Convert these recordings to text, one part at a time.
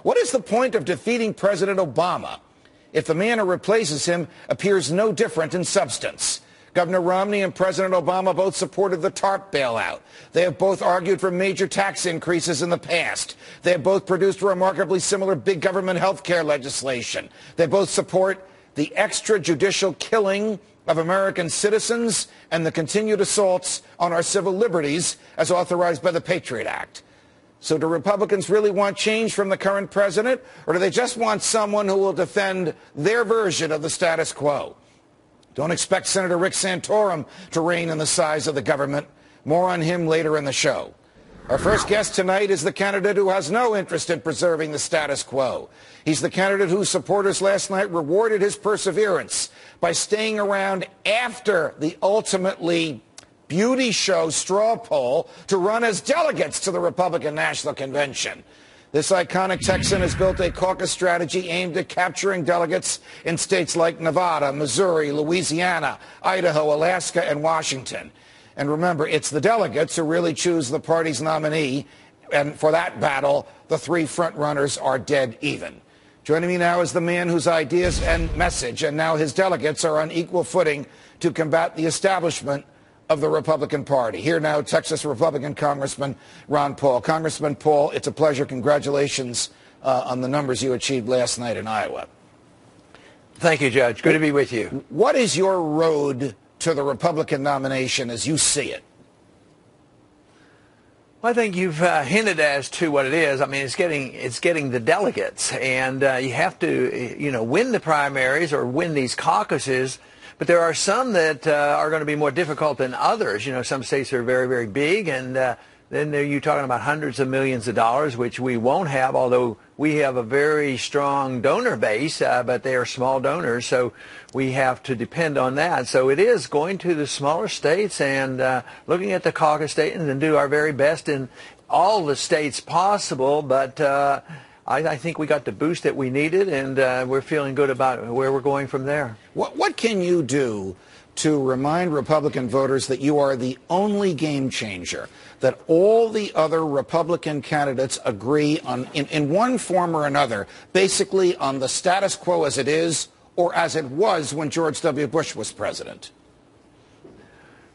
What is the point of defeating President Obama if the man who replaces him appears no different in substance? Governor Romney and President Obama both supported the TARP bailout. They have both argued for major tax increases in the past. They have both produced remarkably similar big government health care legislation. They both support the extrajudicial killing of American citizens and the continued assaults on our civil liberties as authorized by the Patriot Act. So do Republicans really want change from the current president, or do they just want someone who will defend their version of the status quo? Don't expect Senator Rick Santorum to rein in the size of the government. More on him later in the show. Our first guest tonight is the candidate who has no interest in preserving the status quo. He's the candidate whose supporters last night rewarded his perseverance by staying around after the ultimately beauty show straw poll to run as delegates to the Republican National Convention. This iconic Texan has built a caucus strategy aimed at capturing delegates in states like Nevada, Missouri, Louisiana, Idaho, Alaska, and Washington. And remember, it's the delegates who really choose the party's nominee. And for that battle, the three frontrunners are dead even. Joining me now is the man whose ideas and message and now his delegates are on equal footing to combat the establishment of the Republican Party. Here now, Texas Republican Congressman Ron Paul. Congressman Paul, it's a pleasure. Congratulations on the numbers you achieved last night in Iowa. Thank you, Judge. Good to be with you. What is your road to the Republican nomination as you see it? I think you've hinted as to what it is. I mean, it's getting the delegates, and you have to, win the primaries or win these caucuses. But there are some that are going to be more difficult than others. Some states are very, very big, and then you're talking about hundreds of millions of dollars, which we won't have, although we have a very strong donor base, but they are small donors, so we have to depend on that. So it is going to the smaller states and looking at the caucus states and do our very best in all the states possible, but I think we got the boost that we needed, and we're feeling good about where we're going from there. What can you do to remind Republican voters that you are the only game changer, that all the other Republican candidates agree on, in one form or another, basically on the status quo as it is or as it was when George W. Bush was president?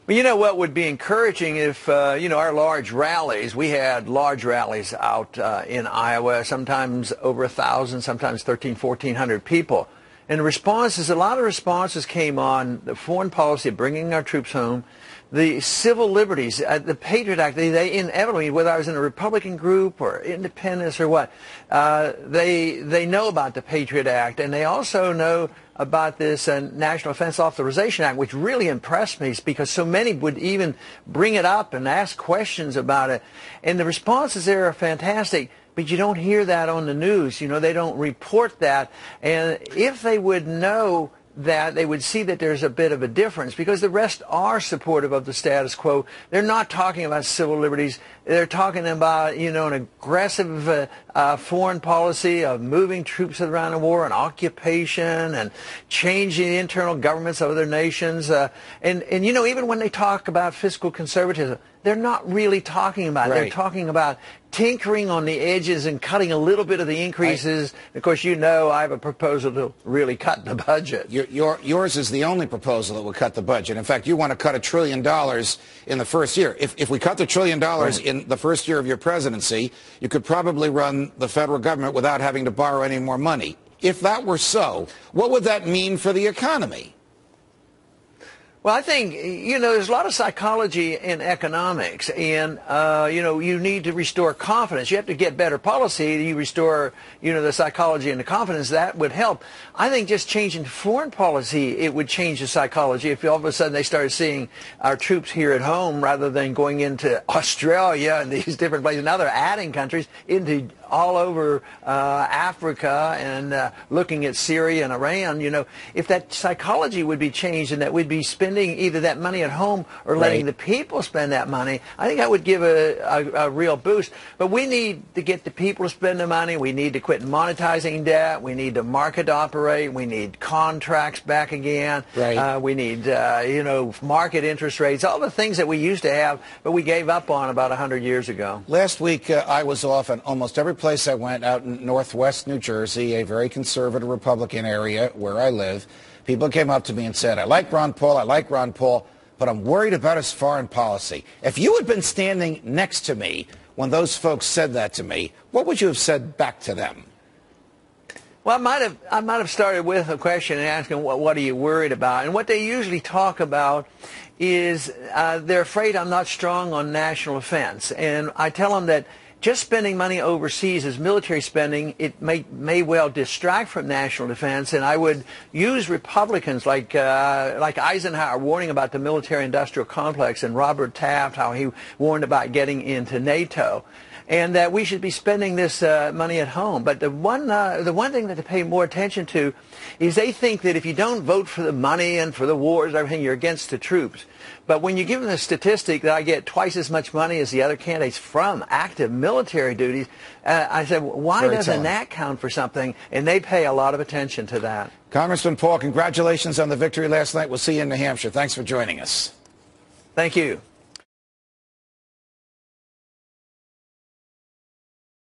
Well, what would be encouraging if, our large rallies, we had large rallies out in Iowa, sometimes over 1,000, sometimes 1,400 people. And a lot of responses came on the foreign policy, bringing our troops home, the civil liberties, the Patriot Act. They inevitably, whether I was in a Republican group or independents or what, they know about the Patriot Act, and they also know about this National Defense Authorization Act, which really impressed me because so many would even bring it up and ask questions about it. And the responses there are fantastic, but you don't hear that on the news. They don't report that. And if they would know that, they would see that there's a bit of a difference because the rest are supportive of the status quo. They're not talking about civil liberties. They're talking about, an aggressive foreign policy of moving troops around the war and occupation and changing the internal governments of other nations. And even when they talk about fiscal conservatism, they're not really talking about it. Right. They're talking about tinkering on the edges and cutting a little bit of the increases. Of course, I have a proposal to really cut the budget. Yours is the only proposal that will cut the budget. In fact, you want to cut $1 trillion in the first year. If we cut the $1 trillion in the first year of your presidency, you could probably run the federal government without having to borrow any more money. If that were so, what would that mean for the economy? Well, I think, there's a lot of psychology in economics, and, you need to restore confidence. You have to get better policy. You restore, the psychology and the confidence. That would help. I think just changing foreign policy, it would change the psychology. If all of a sudden they started seeing our troops here at home rather than going into Australia and these different places. Now they're adding countries into all over Africa and looking at Syria and Iran. If that psychology would be changed and that we'd be spending either that money at home or letting the people spend that money, I think that would give a real boost. But we need to get the people to spend the money. We need to quit monetizing debt. We need the market to operate. We need contracts back again. Right. We need, market interest rates, all the things that we used to have, but we gave up on about 100 years ago. Last week, I was off, and almost every place I went out in northwest New Jersey, a very conservative Republican area where I live, people came up to me and said, I like Ron Paul, but I'm worried about his foreign policy. If you had been standing next to me when those folks said that to me, what would you have said back to them? Well, I might have started with a question and asking, what are you worried about? And what they usually talk about is they're afraid I'm not strong on national defense. And I tell them that just spending money overseas as military spending, it may well distract from national defense. And I would use Republicans like Eisenhower warning about the military-industrial complex, and Robert Taft, how he warned about getting into NATO, and that we should be spending this money at home. But the one thing that they pay more attention to is they think that if you don't vote for the money and for the wars and everything, you're against the troops. But when you give them the statistic that I get twice as much money as the other candidates from active military duties, I said, why doesn't that count for something? And they pay a lot of attention to that. Congressman Paul, congratulations on the victory last night. We'll see you in New Hampshire. Thanks for joining us. Thank you.